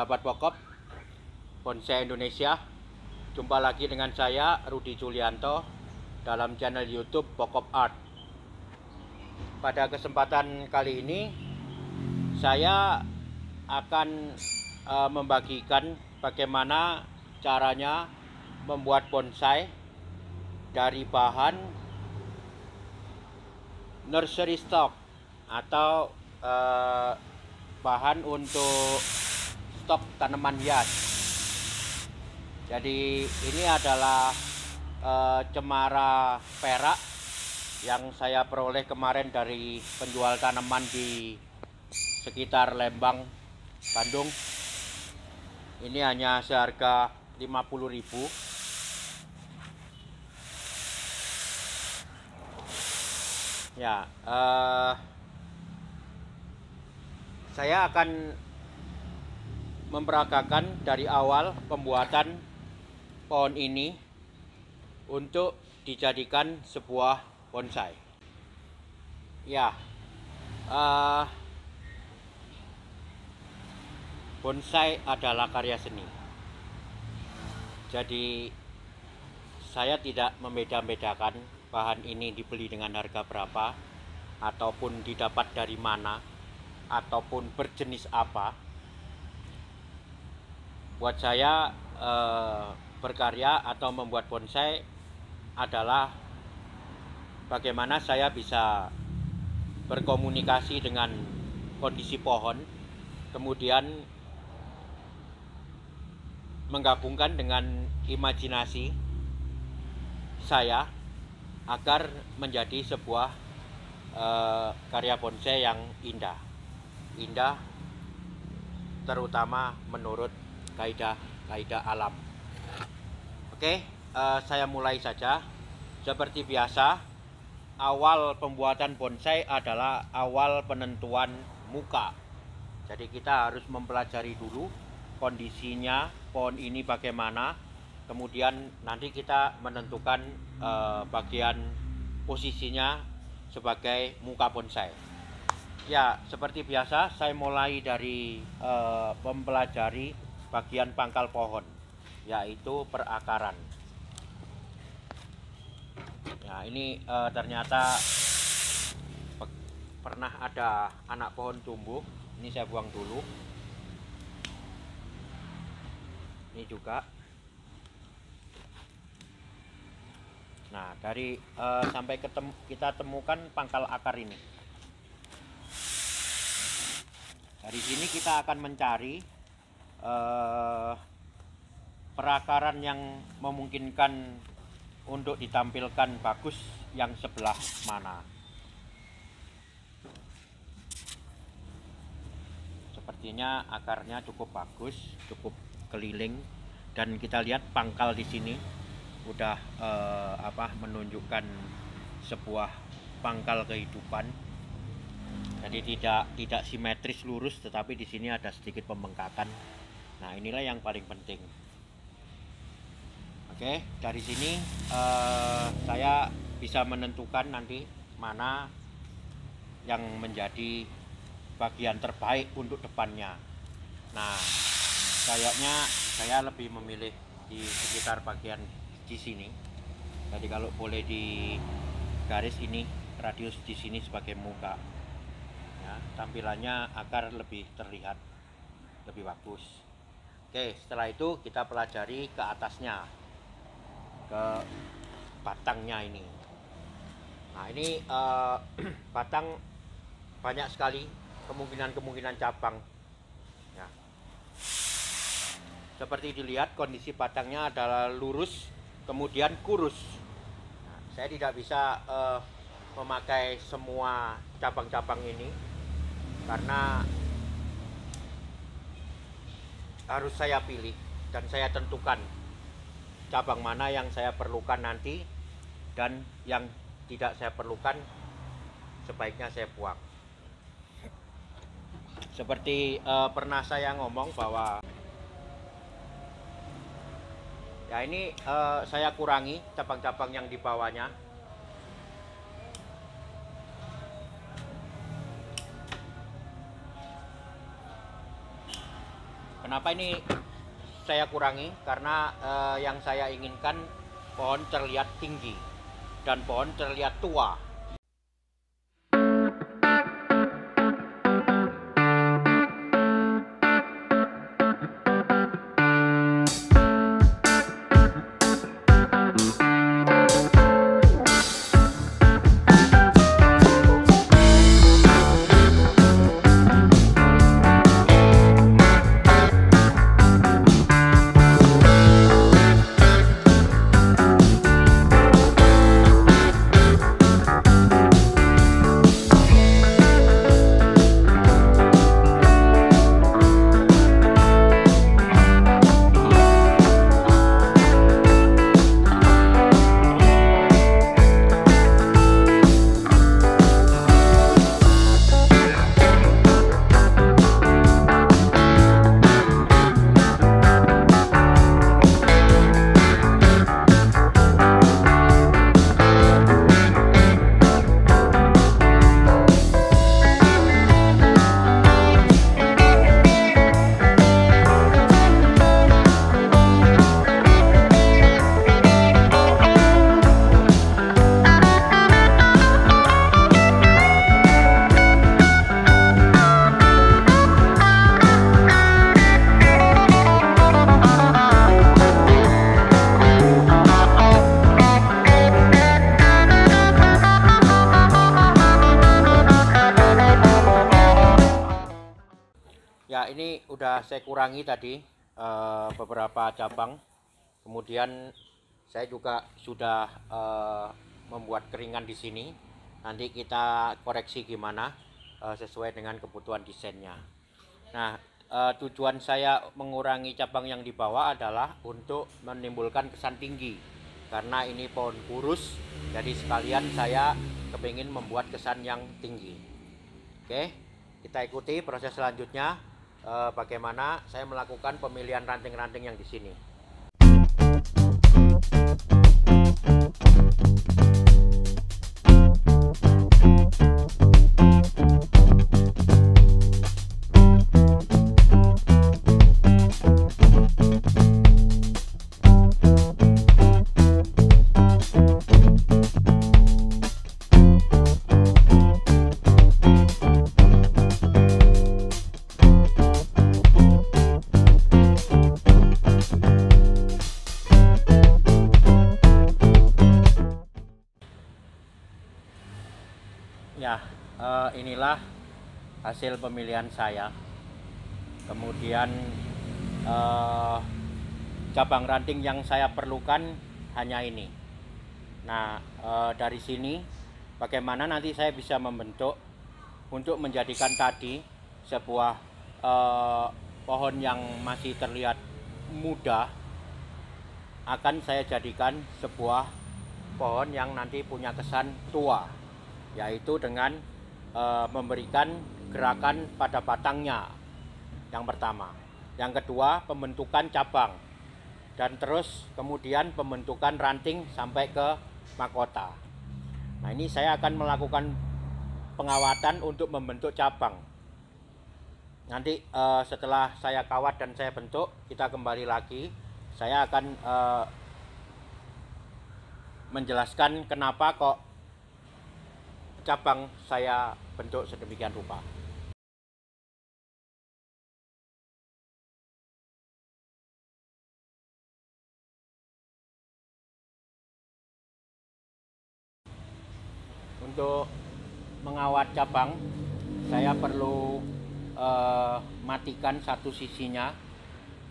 sahabat pokok bonsai Indonesia. Jumpa lagi dengan saya Rudi Julianto dalam channel YouTube Pokok Art. Pada kesempatan kali ini saya akan membagikan bagaimana caranya membuat bonsai dari bahan nursery stock atau bahan untuk stok tanaman hias. Jadi ini adalah cemara perak yang saya peroleh kemarin dari penjual tanaman di sekitar Lembang, Bandung. Ini hanya seharga 50.000. Ya, saya akan memperagakan dari awal pembuatan pohon ini untuk dijadikan sebuah bonsai. Ya, bonsai adalah karya seni. Jadi saya tidak membeda-bedakan bahan ini dibeli dengan harga berapa, ataupun didapat dari mana, ataupun berjenis apa. Buat saya berkarya atau membuat bonsai adalah bagaimana saya bisa berkomunikasi dengan kondisi pohon, kemudian menggabungkan dengan imajinasi saya agar menjadi sebuah karya bonsai yang indah terutama menurut kaidah alam. Oke, saya mulai saja. Seperti biasa, awal pembuatan bonsai adalah awal penentuan muka. Jadi kita harus mempelajari dulu kondisinya pohon ini bagaimana, kemudian nanti kita menentukan bagian posisinya sebagai muka bonsai. Ya, seperti biasa saya mulai dari mempelajari bagian pangkal pohon, yaitu perakaran. Ya, ini ternyata pernah ada anak pohon tumbuh. Ini saya buang dulu. Ini juga. Nah, dari sampai kita temukan pangkal akar ini. Dari sini kita akan mencari perakaran yang memungkinkan untuk ditampilkan bagus yang sebelah mana. Sepertinya akarnya cukup bagus, cukup keliling, dan kita lihat pangkal di sini udah menunjukkan sebuah pangkal kehidupan. Jadi tidak simetris lurus, tetapi di sini ada sedikit pembengkakan. Nah, inilah yang paling penting. Oke, dari sini saya bisa menentukan nanti mana yang menjadi bagian terbaik untuk depannya. Nah, kayaknya saya lebih memilih di sekitar bagian di sini. Jadi kalau boleh di garis ini, radius di sini sebagai muka. Ya, tampilannya akar lebih terlihat lebih bagus. Oke, setelah itu kita pelajari ke atasnya, ke batangnya ini. Nah, ini batang banyak sekali kemungkinan cabang. Ya. Seperti dilihat, kondisi batangnya adalah lurus kemudian kurus. Nah, saya tidak bisa memakai semua cabang-cabang ini karena harus saya pilih dan saya tentukan cabang mana yang saya perlukan nanti, dan yang tidak saya perlukan sebaiknya saya buang. Seperti pernah saya ngomong bahwa ya ini saya kurangi cabang-cabang yang di bawahnya. Kenapa ini saya kurangi? Karena yang saya inginkan pohon terlihat tinggi dan pohon terlihat tua. Ya, ini udah saya kurangi tadi beberapa cabang. Kemudian saya juga sudah membuat keringan di sini. Nanti kita koreksi gimana sesuai dengan kebutuhan desainnya. Nah, tujuan saya mengurangi cabang yang di bawah adalah untuk menimbulkan kesan tinggi. Karena ini pohon kurus, jadi sekalian saya kepingin membuat kesan yang tinggi. Oke, kita ikuti proses selanjutnya. Bagaimana saya melakukan pemilihan ranting-ranting yang di sini. Ya, inilah hasil pemilihan saya. Kemudian cabang ranting yang saya perlukan hanya ini. Nah, dari sini bagaimana nanti saya bisa membentuk untuk menjadikan tadi sebuah pohon yang masih terlihat muda, akan saya jadikan sebuah pohon yang nanti punya kesan tua, yaitu dengan memberikan gerakan pada batangnya yang pertama. Yang kedua, pembentukan cabang, dan terus kemudian pembentukan ranting sampai ke mahkota. Nah, ini saya akan melakukan pengawatan untuk membentuk cabang. Nanti setelah saya kawat dan saya bentuk, kita kembali lagi. Saya akan menjelaskan kenapa kok cabang saya bentuk sedemikian rupa. Untuk mengawat cabang, saya perlu matikan satu sisinya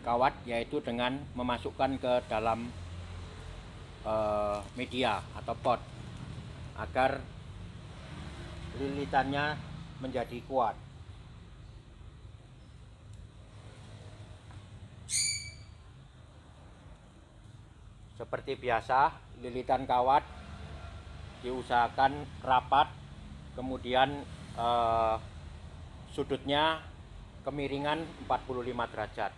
kawat, yaitu dengan memasukkan ke dalam media atau pot agar lilitannya menjadi kuat. Seperti biasa, lilitan kawat diusahakan rapat, kemudian sudutnya kemiringan 45 derajat.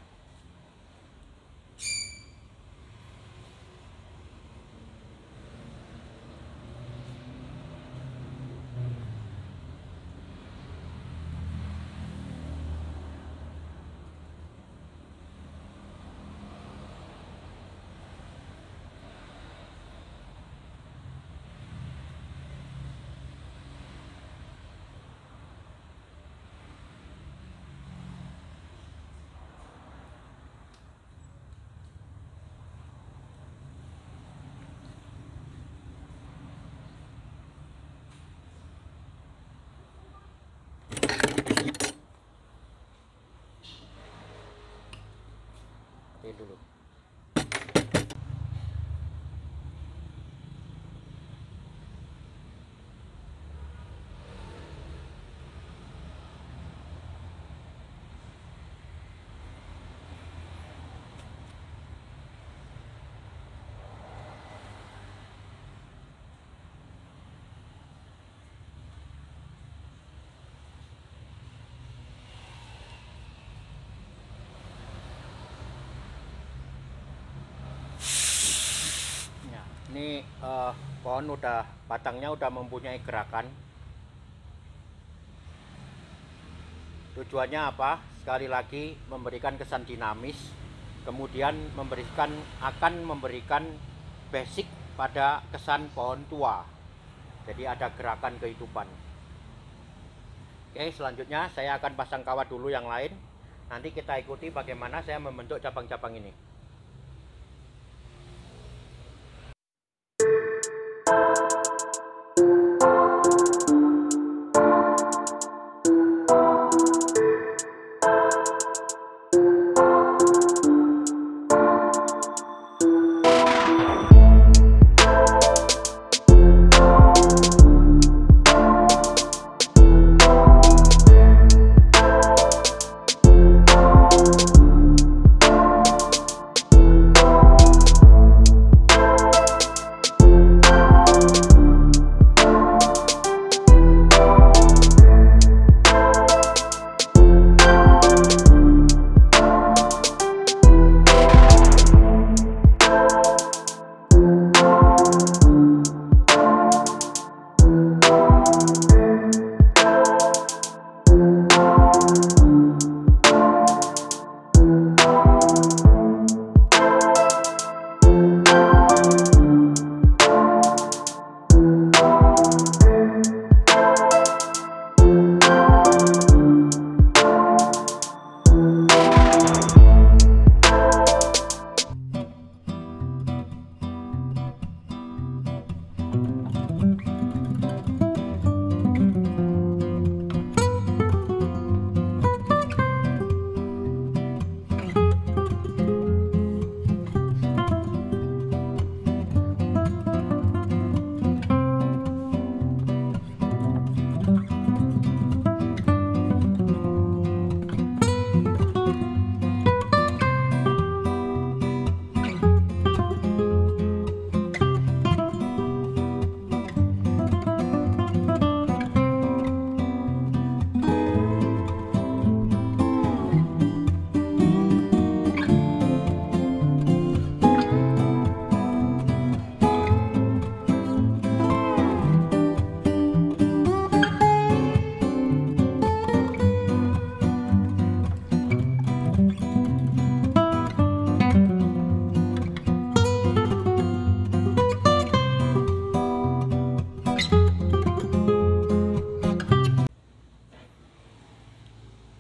Ini pohon udah, batangnya udah mempunyai gerakan. Tujuannya apa? Sekali lagi memberikan kesan dinamis, kemudian akan memberikan basic pada kesan pohon tua. Jadi ada gerakan kehidupan. Oke, selanjutnya saya akan pasang kawat dulu yang lain. Nanti kita ikuti bagaimana saya membentuk cabang-cabang ini.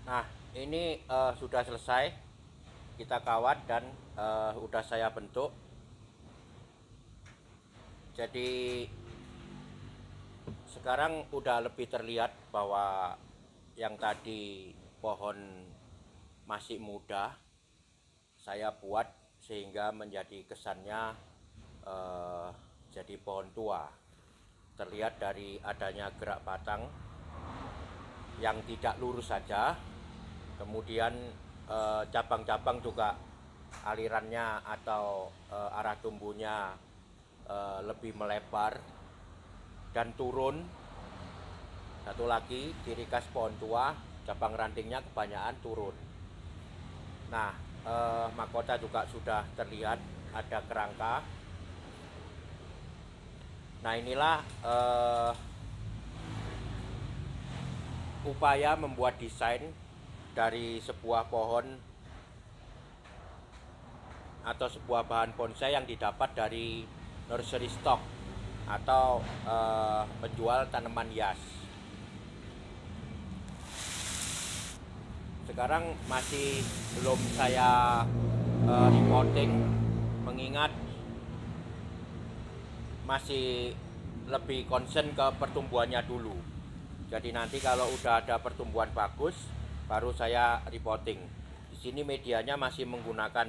Nah, ini sudah selesai kita kawat dan udah saya bentuk. Jadi sekarang udah lebih terlihat bahwa yang tadi pohon masih muda saya buat sehingga menjadi kesannya jadi pohon tua. Terlihat dari adanya gerak batang yang tidak lurus saja, kemudian cabang-cabang juga alirannya atau arah tumbuhnya lebih melebar dan turun. Satu lagi ciri khas pohon tua, cabang rantingnya kebanyakan turun. Nah, mahkota juga sudah terlihat ada kerangka. Nah, inilah upaya membuat desain dari sebuah pohon atau sebuah bahan bonsai yang didapat dari nursery stock atau penjual tanaman hias. Sekarang masih belum saya reporting, mengingat masih lebih concern ke pertumbuhannya dulu. Jadi nanti kalau udah ada pertumbuhan bagus, baru saya reporting. Di sini medianya masih menggunakan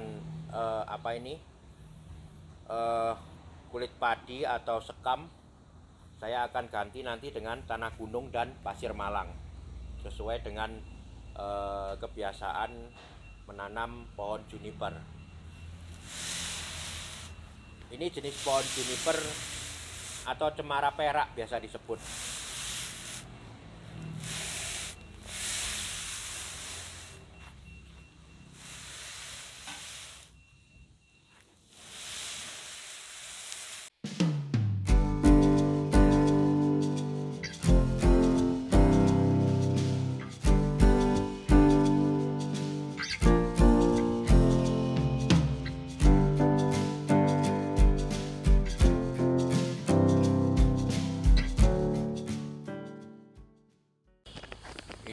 kulit padi atau sekam. Saya akan ganti nanti dengan tanah gunung dan pasir malang, sesuai dengan kebiasaan menanam pohon juniper. Ini jenis pohon juniper atau cemara perak biasa disebut.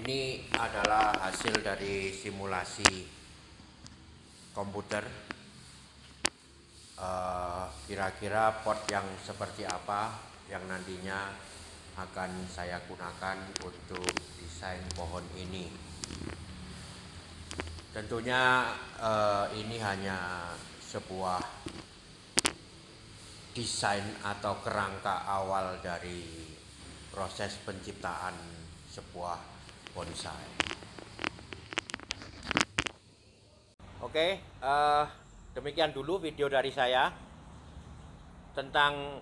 Ini adalah hasil dari simulasi komputer. Kira-kira pot yang seperti apa yang nantinya akan saya gunakan untuk desain pohon ini. Tentunya ini hanya sebuah desain atau kerangka awal dari proses penciptaan sebuah bonsai. Oke, demikian dulu video dari saya tentang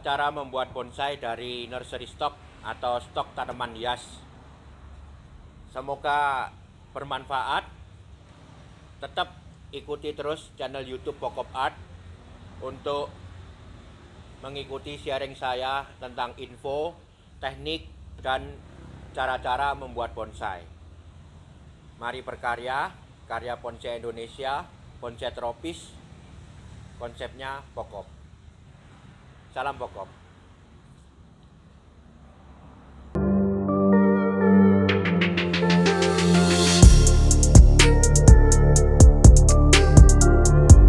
cara membuat bonsai dari nursery stock atau stok tanaman hias. Semoga bermanfaat. Tetap ikuti terus channel YouTube Pokop Art untuk mengikuti sharing saya tentang info, teknik, dan cara-cara membuat bonsai. Mari berkarya, karya bonsai Indonesia, bonsai tropis, konsepnya Pokop. Salam Pokop.